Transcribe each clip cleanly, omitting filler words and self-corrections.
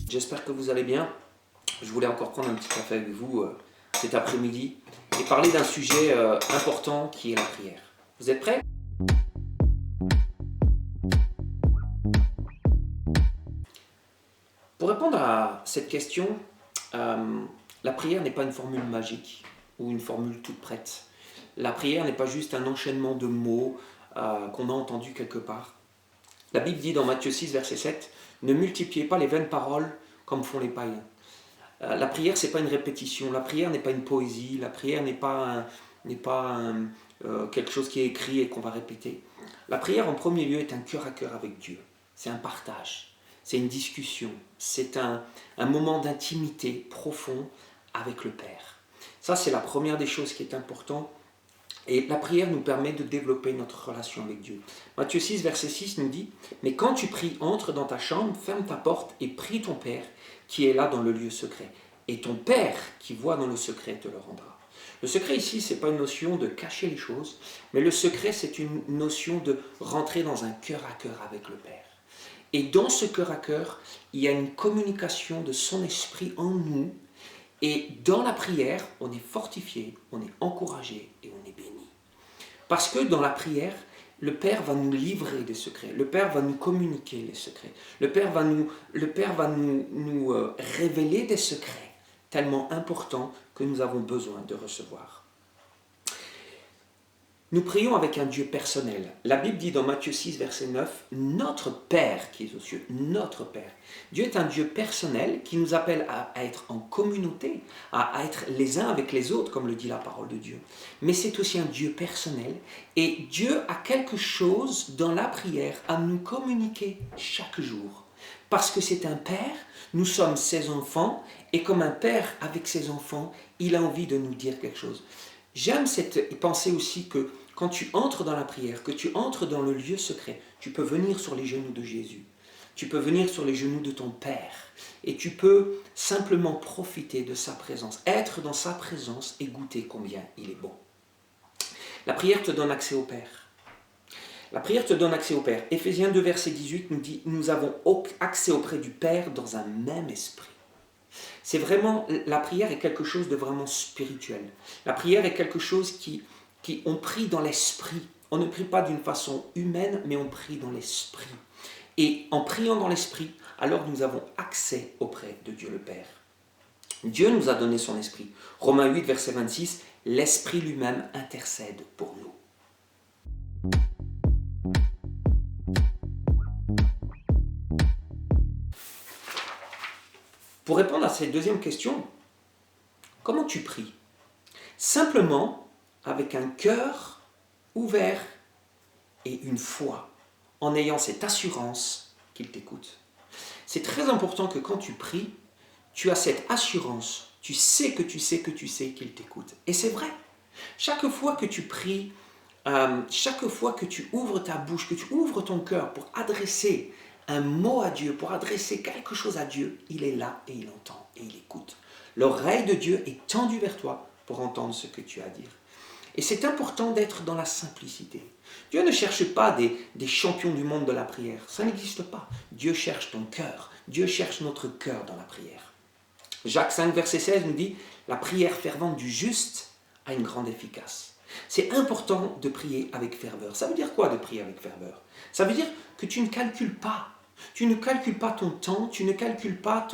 J'espère que vous allez bien. Je voulais encore prendre un petit café avec vous cet après-midi et parler d'un sujet important qui est la prière. Vous êtes prêts? Pour répondre à cette question, la prière n'est pas une formule magique ou une formule toute prête. La prière n'est pas juste un enchaînement de mots qu'on a entendu quelque part. La Bible dit dans Matthieu 6, verset 7, « Ne multipliez pas les vaines paroles comme font les païens. » La prière, ce n'est pas une répétition, la prière n'est pas une poésie, la prière n'est pas quelque chose qui est écrit et qu'on va répéter. La prière, en premier lieu, est un cœur à cœur avec Dieu. C'est un partage, c'est une discussion, c'est un moment d'intimité profond avec le Père. Ça, c'est la première des choses qui est importante. Et la prière nous permet de développer notre relation avec Dieu. Matthieu 6, verset 6 nous dit « Mais quand tu pries, entre dans ta chambre, ferme ta porte et prie ton Père qui est là dans le lieu secret. Et ton Père qui voit dans le secret te le rendra. » Le secret ici, ce n'est pas une notion de cacher les choses, mais le secret, c'est une notion de rentrer dans un cœur à cœur avec le Père. Et dans ce cœur à cœur, il y a une communication de son esprit en nous. Et dans la prière, on est fortifié, on est encouragé et on est béni. Parce que dans la prière, le Père va nous livrer des secrets, le Père va nous communiquer les secrets, le Père va nous révéler des secrets tellement importants que nous avons besoin de recevoir. Nous prions avec un Dieu personnel. La Bible dit dans Matthieu 6, verset 9, « Notre Père qui est aux cieux, notre Père ». Dieu est un Dieu personnel qui nous appelle à être en communauté, à être les uns avec les autres, comme le dit la parole de Dieu. Mais c'est aussi un Dieu personnel et Dieu a quelque chose dans la prière à nous communiquer chaque jour. Parce que c'est un Père, nous sommes ses enfants et comme un Père avec ses enfants, il a envie de nous dire quelque chose. J'aime cette pensée aussi que quand tu entres dans la prière, que tu entres dans le lieu secret, tu peux venir sur les genoux de Jésus. Tu peux venir sur les genoux de ton Père et tu peux simplement profiter de sa présence, être dans sa présence et goûter combien il est bon. La prière te donne accès au Père. La prière te donne accès au Père. Éphésiens 2, verset 18 nous dit « Nous avons accès auprès du Père dans un même esprit ». C'est vraiment, la prière est quelque chose de vraiment spirituel. La prière est quelque chose qui on prie dans l'esprit. On ne prie pas d'une façon humaine, mais on prie dans l'esprit. Et en priant dans l'esprit, alors nous avons accès auprès de Dieu le Père. Dieu nous a donné son esprit. Romains 8, verset 26, « L'esprit lui-même intercède pour nous. » Pour répondre à cette deuxième question, comment tu pries? Simplement avec un cœur ouvert et une foi, en ayant cette assurance qu'il t'écoute. C'est très important que quand tu pries, tu as cette assurance, tu sais qu'il t'écoute. Et c'est vrai, chaque fois que tu pries, chaque fois que tu ouvres ta bouche, que tu ouvres ton cœur pour adresser un mot à Dieu, pour adresser quelque chose à Dieu, il est là et il entend et il écoute. L'oreille de Dieu est tendue vers toi pour entendre ce que tu as à dire. Et c'est important d'être dans la simplicité. Dieu ne cherche pas des champions du monde de la prière. Ça n'existe pas. Dieu cherche ton cœur. Dieu cherche notre cœur dans la prière. Jacques 5, verset 16 nous dit « La prière fervente du juste a une grande efficace ». C'est important de prier avec ferveur. Ça veut dire quoi de prier avec ferveur? Ça veut dire que tu ne calcules pas. Tu ne calcules pas ton temps, tu ne calcules pas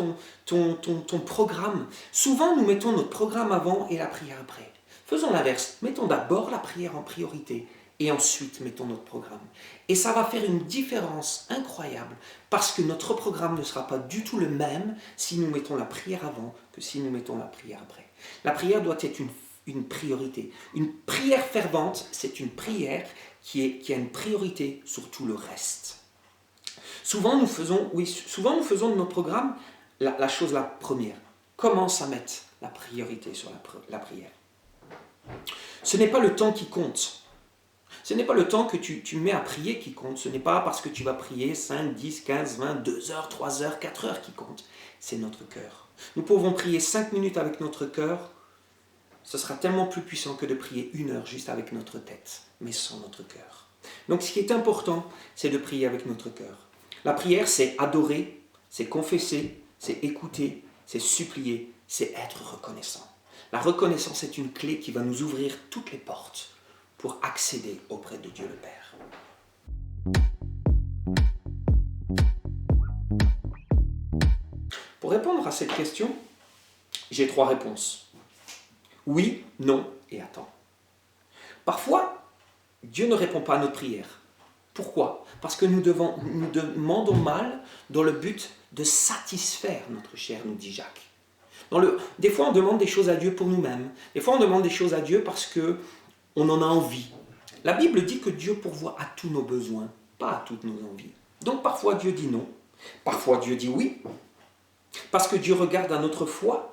ton programme. Souvent, nous mettons notre programme avant et la prière après. Faisons l'inverse. Mettons d'abord la prière en priorité et ensuite mettons notre programme. Et ça va faire une différence incroyable parce que notre programme ne sera pas du tout le même si nous mettons la prière avant que si nous mettons la prière après. La prière doit être une priorité. Une prière fervente, c'est une prière qui a une priorité sur tout le reste. Souvent nous faisons de notre programme la chose la première. Commence à mettre la priorité sur la prière. Ce n'est pas le temps qui compte. Ce n'est pas le temps que tu mets à prier qui compte. Ce n'est pas parce que tu vas prier 5, 10, 15, 20, 2 heures, 3 heures, 4 heures qui compte. C'est notre cœur. Nous pouvons prier 5 minutes avec notre cœur ce sera tellement plus puissant que de prier 1 heure juste avec notre tête, mais sans notre cœur. Donc ce qui est important, c'est de prier avec notre cœur. La prière, c'est adorer, c'est confesser, c'est écouter, c'est supplier, c'est être reconnaissant. La reconnaissance est une clé qui va nous ouvrir toutes les portes pour accéder auprès de Dieu le Père. Pour répondre à cette question, j'ai 3 réponses. Oui, non et attends. Parfois, Dieu ne répond pas à notre prière. Pourquoi? Parce que nous demandons mal dans le but de satisfaire notre chair, nous dit Jacques. Des fois, on demande des choses à Dieu pour nous-mêmes. Des fois, on demande des choses à Dieu parce qu'on en a envie. La Bible dit que Dieu pourvoit à tous nos besoins, pas à toutes nos envies. Donc parfois, Dieu dit non. Parfois, Dieu dit oui. Parce que Dieu regarde à notre foi.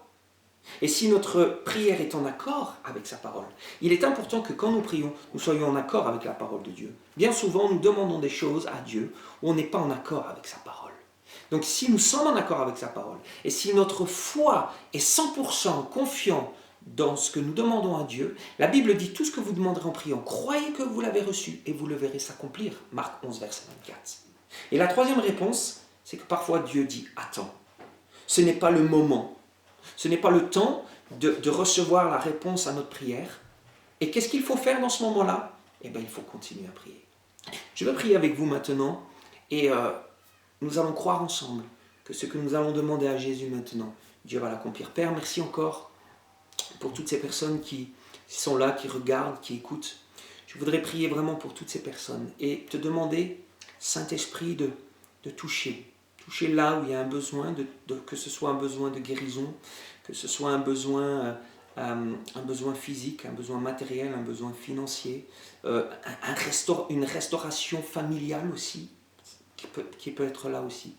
Et si notre prière est en accord avec sa parole, il est important que quand nous prions, nous soyons en accord avec la parole de Dieu. Bien souvent, nous demandons des choses à Dieu où on n'est pas en accord avec sa parole. Donc si nous sommes en accord avec sa parole, et si notre foi est 100% confiant dans ce que nous demandons à Dieu, la Bible dit tout ce que vous demanderez en priant, croyez que vous l'avez reçu et vous le verrez s'accomplir. Marc 11, verset 24. Et la troisième réponse, c'est que parfois Dieu dit attends. Ce n'est pas le moment. Ce n'est pas le temps de recevoir la réponse à notre prière. Et qu'est-ce qu'il faut faire dans ce moment-là? Eh bien, il faut continuer à prier. Je veux prier avec vous maintenant et nous allons croire ensemble que ce que nous allons demander à Jésus maintenant, Dieu va l'accomplir. Père, merci encore pour toutes ces personnes qui sont là, qui regardent, qui écoutent. Je voudrais prier vraiment pour toutes ces personnes et te demander, Saint-Esprit, de toucher là où il y a un besoin, que ce soit un besoin de guérison, que ce soit un besoin physique, un besoin matériel, un besoin financier, une restauration familiale aussi, qui peut être là aussi.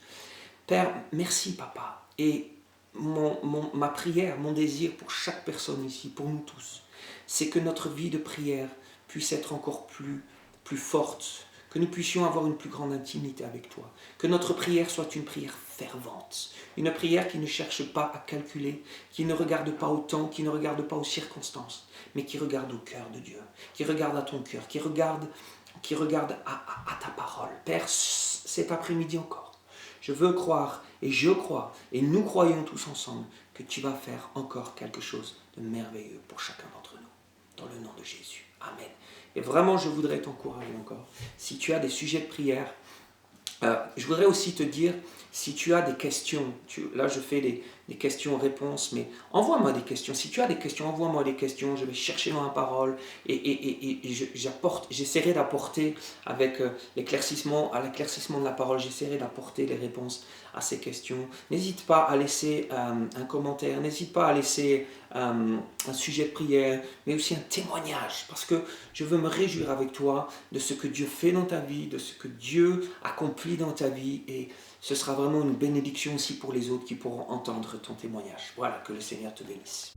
Père, merci Papa. Et ma prière, mon désir pour chaque personne ici, pour nous tous, c'est que notre vie de prière puisse être encore plus forte, que nous puissions avoir une plus grande intimité avec toi, que notre prière soit une prière fervente, une prière qui ne cherche pas à calculer, qui ne regarde pas au temps, qui ne regarde pas aux circonstances, mais qui regarde au cœur de Dieu, qui regarde à ton cœur, qui regarde à ta parole. Père, cet après-midi encore, je veux croire et je crois, et nous croyons tous ensemble, que tu vas faire encore quelque chose de merveilleux pour chacun d'entre nous, dans le nom de Jésus. Amen. Et vraiment, je voudrais t'encourager encore. Si tu as des sujets de prière, je voudrais aussi te dire, si tu as des questions, là je fais des questions-réponses, mais envoie-moi des questions. Si tu as des questions, envoie-moi des questions. Je vais chercher dans la parole et j'essaierai d'apporter avec l'éclaircissement de la parole, j'essaierai d'apporter les réponses à ces questions. N'hésite pas à laisser un commentaire, n'hésite pas à laisser un sujet de prière, mais aussi un témoignage, parce que je veux me réjouir avec toi de ce que Dieu fait dans ta vie, de ce que Dieu accomplit dans ta vie, et ce sera vraiment une bénédiction aussi pour les autres qui pourront entendre ton témoignage. Voilà, que le Seigneur te bénisse.